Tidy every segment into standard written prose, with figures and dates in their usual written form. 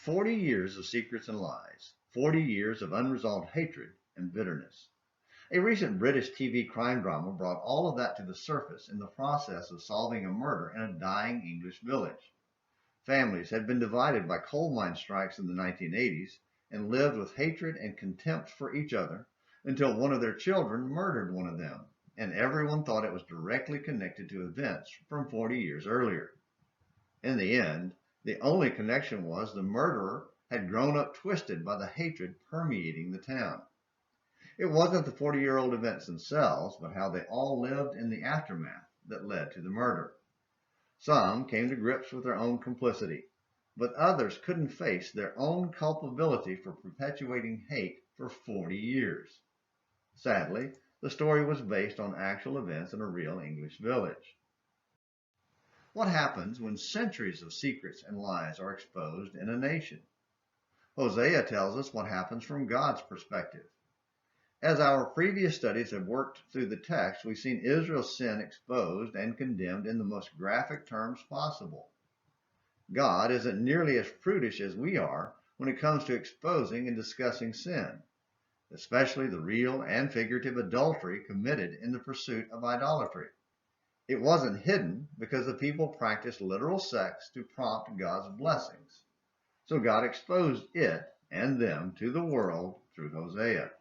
40 years of secrets and lies, 40 years of unresolved hatred and bitterness. A recent British TV crime drama brought all of that to the surface in the process of solving a murder in a dying English village. Families had been divided by coal mine strikes in the 1980s and lived with hatred and contempt for each other until one of their children murdered one of them, and everyone thought it was directly connected to events from 40 years earlier. In the end, the only connection was the murderer had grown up twisted by the hatred permeating the town. It wasn't the 40-year-old events themselves, but how they all lived in the aftermath that led to the murder. Some came to grips with their own complicity, but others couldn't face their own culpability for perpetuating hate for 40 years. Sadly, the story was based on actual events in a real English village. What happens when centuries of secrets and lies are exposed in a nation? Hosea tells us what happens from God's perspective. As our previous studies have worked through the text, we've seen Israel's sin exposed and condemned in the most graphic terms possible. God isn't nearly as prudish as we are when it comes to exposing and discussing sin, especially the real and figurative adultery committed in the pursuit of idolatry. It wasn't hidden because the people practiced literal sex to prompt God's blessings. So God exposed it and them to the world through Hosea.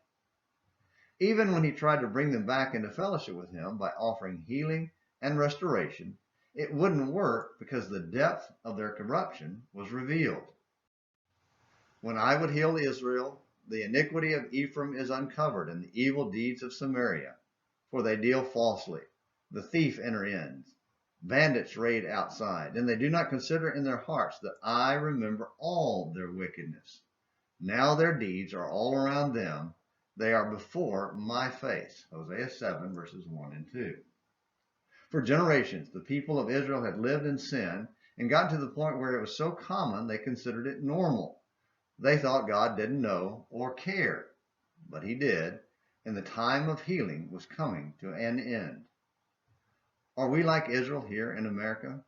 Even when he tried to bring them back into fellowship with him by offering healing and restoration, it wouldn't work because the depth of their corruption was revealed. When I would heal Israel, the iniquity of Ephraim is uncovered and the evil deeds of Samaria, for they deal falsely. The thief enter in, bandits raid outside, and they do not consider in their hearts that I remember all their wickedness. Now their deeds are all around them. They are before my face. Hosea 7, verses 1 and 2. For generations, the people of Israel had lived in sin and got to the point where it was so common they considered it normal. They thought God didn't know or care, but he did, and the time of healing was coming to an end. Are we like Israel here in America?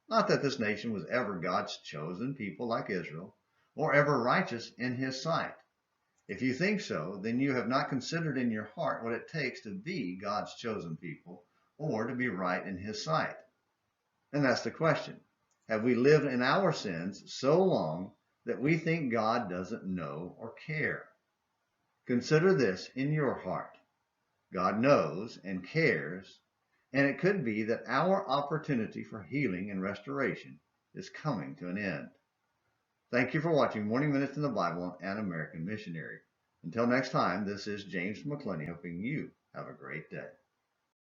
Not that this nation was ever God's chosen people like Israel, or ever righteous in his sight. If you think so, then you have not considered in your heart what it takes to be God's chosen people or to be right in his sight. And that's the question. Have we lived in our sins so long that we think God doesn't know or care? Consider this in your heart. God knows and cares, and it could be that our opportunity for healing and restoration is coming to an end. Thank you for watching Morning Minutes in the Bible and American Missionary. Until next time, this is James McClenny hoping you have a great day.